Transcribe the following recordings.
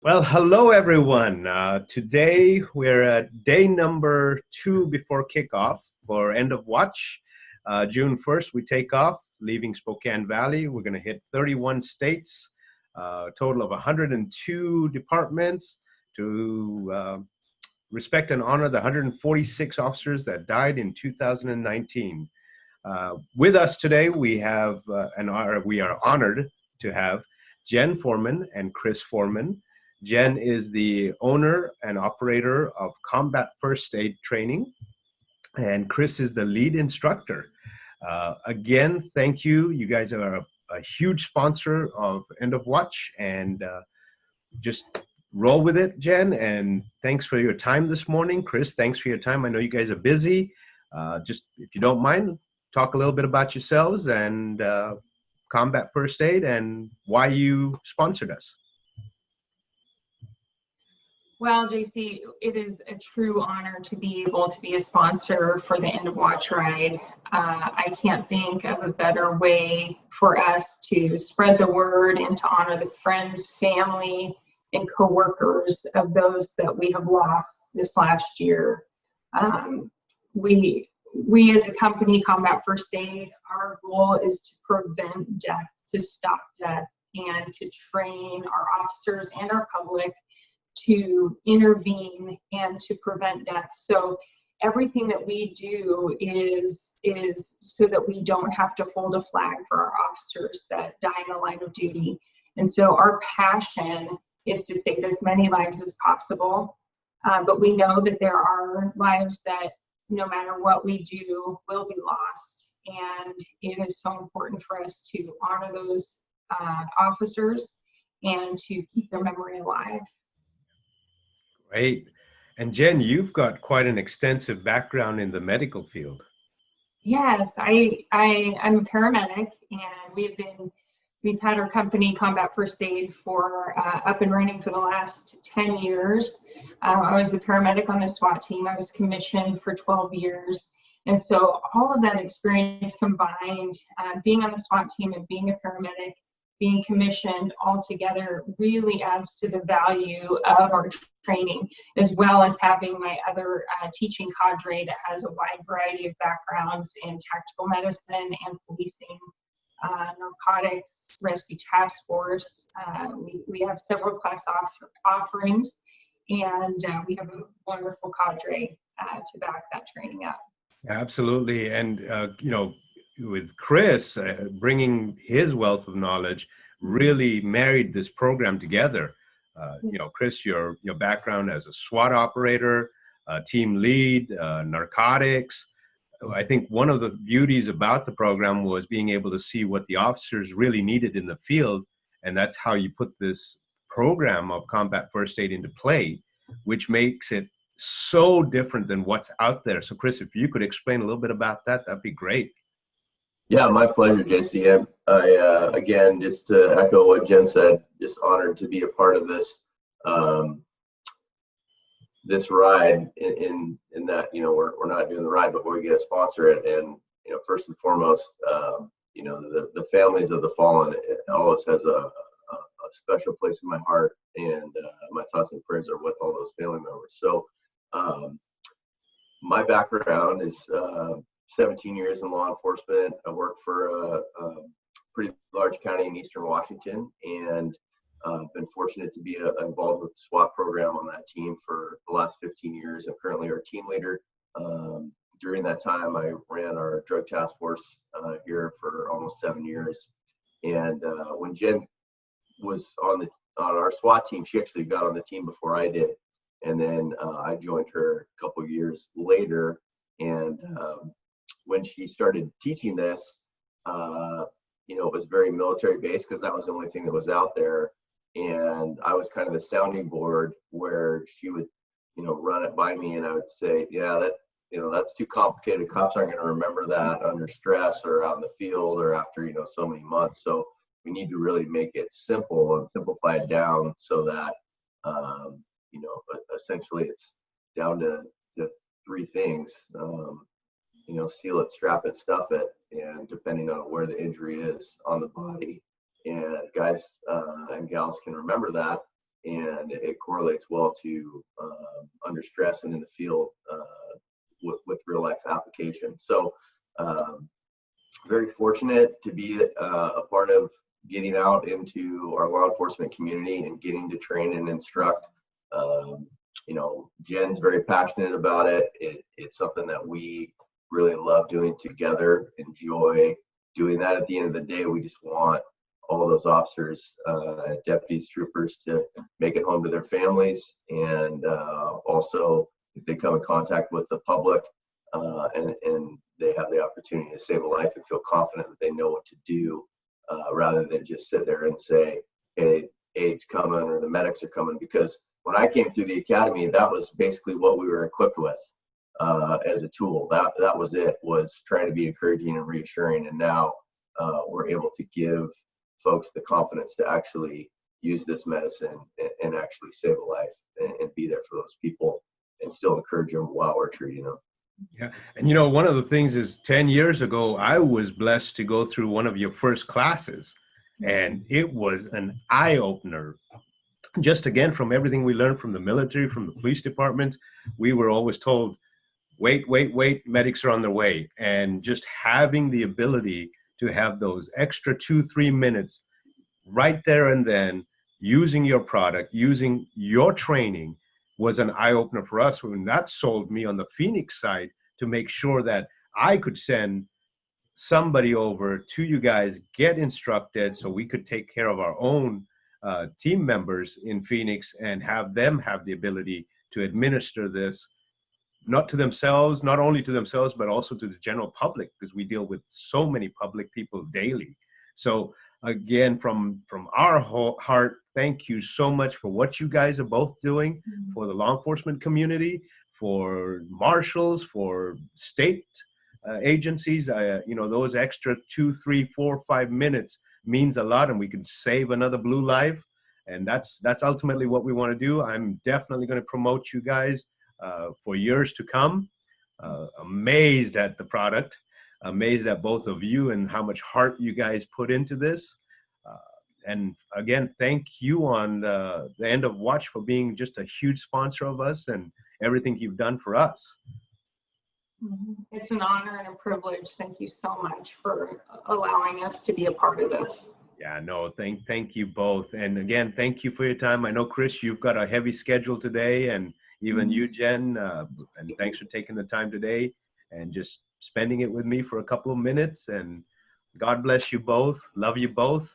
Well, hello everyone. Today we're at day number 2 before kickoff for end of watch. June 1st, we take off, leaving Spokane Valley. We're going to hit 31 states, a total of 102 departments to respect and honor the 146 officers that died in 2019. With us today, we have, we are honored to have Jen Foreman and Chris Foreman. Jen is the owner and operator of Combat First Aid Training, and Chris is the lead instructor. Again, thank you. You guys are a huge sponsor of End of Watch, and just roll with it, Jen. And thanks for your time this morning. Chris, thanks for your time. I know you guys are busy. Just if you don't mind, talk a little bit about yourselves and Combat First Aid and why you sponsored us. Well, JC, it is a true honor to be able to be a sponsor for the End of Watch ride. I can't think of a better way for us to spread the word and to honor the friends, family, and coworkers of those that we have lost this last year. We as a company, Combat First Aid, our goal is to prevent death, to stop death, and to train our officers and our public to intervene and to prevent death. So everything that we do is so that we don't have to hold a flag for our officers that die in the line of duty. And so our passion is to save as many lives as possible. But we know that there are lives that no matter what we do will be lost. And it is so important for us to honor those officers and to keep their memory alive. Great. And Jen, you've got quite an extensive background in the medical field. Yes, I'm a paramedic, and we've had our company Combat First Aid for up and running for the last 10 years. I was the paramedic on the SWAT team. I was commissioned for 12 years. And so all of that experience combined, being on the SWAT team and being a paramedic, being commissioned all together really adds to the value of our training, as well as having my other teaching cadre that has a wide variety of backgrounds in tactical medicine and policing, narcotics, rescue task force. We have several class offerings, and we have a wonderful cadre to back that training up. Absolutely. And, with Chris bringing his wealth of knowledge, really married this program together. Chris, your background as a SWAT operator, team lead, narcotics. I think one of the beauties about the program was being able to see what the officers really needed in the field, and that's how you put this program of Combat First Aid into play, which makes it so different than what's out there. So Chris, if you could explain a little bit about that, that'd be great. Yeah, my pleasure, JC. I again, just to echo what Jen said, just honored to be a part of this this ride. In that, we're not doing the ride, but we get to sponsor it. And first and foremost, the families of the fallen, it always has a special place in my heart, and my thoughts and prayers are with all those family members. So, my background is 17 years in law enforcement. I work for a pretty large county in Eastern Washington, and been fortunate to be involved with the SWAT program on that team for the last 15 years. I'm currently our team leader. During that time, I ran our drug task force here for almost 7 years. And when Jen was on our SWAT team, she actually got on the team before I did. And then I joined her a couple of years later. And when she started teaching this, it was very military based because that was the only thing that was out there. And I was kind of the sounding board where she would, run it by me, and I would say, yeah, that's too complicated. Cops aren't going to remember that under stress or out in the field or after, so many months. So we need to really make it simple and simplify it down so that, essentially it's down to 3 things. Seal it, strap it, stuff it, and depending on where the injury is on the body. And guys and gals can remember that. and it correlates well to under stress and in the field with real life application. So very fortunate to be a part of getting out into our law enforcement community and getting to train and instruct. You know, Jen's very passionate about it. It's something that we really love doing together, enjoy doing that. At the end of the day, we just want all those officers, deputies, troopers to make it home to their families. And also, if they come in contact with the public and they have the opportunity to save a life and feel confident that they know what to do, rather than just sit there and say, hey, aid's coming or the medics are coming. Because when I came through the academy, that was basically what we were equipped with as a tool. That was it, was trying to be encouraging and reassuring. And now we're able to give folks the confidence to actually use this medicine and actually save a life and be there for those people and still encourage them while we're treating them. Yeah. And you know, one of the things is 10 years ago, I was blessed to go through one of your first classes, and it was an eye opener. Just again, from everything we learned from the military, from the police departments, we were always told, wait, medics are on their way. And just having the ability to have those extra 2-3 minutes right there and then, using your product, using your training, was an eye-opener for us. And that sold me on the Phoenix side to make sure that I could send somebody over to you guys, get instructed, so we could take care of our own team members in Phoenix and have them have the ability to administer this, not only to themselves, but also to the general public, because we deal with so many public people daily. So again, from our whole heart, thank you so much for what you guys are both doing for the law enforcement community, for marshals, for state agencies. You know, those extra 2, 3, 4, 5 minutes means a lot, and we can save another blue life. And that's ultimately what we want to do. I'm definitely going to promote you guys for years to come. Amazed at the product, amazed at both of you and how much heart you guys put into this. And again, thank you on the End of Watch for being just a huge sponsor of us and everything you've done for us. It's an honor and a privilege. Thank you so much for allowing us to be a part of this. Yeah, no, thank you both. And again, thank you for your time. I know, Chris, you've got a heavy schedule today, and even you, Jen, and thanks for taking the time today and just spending it with me for a couple of minutes. And God bless you both. Love you both.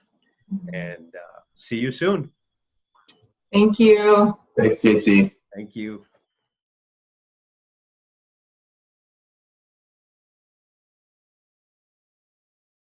And see you soon. Thank you. Thanks, Casey. Thank you.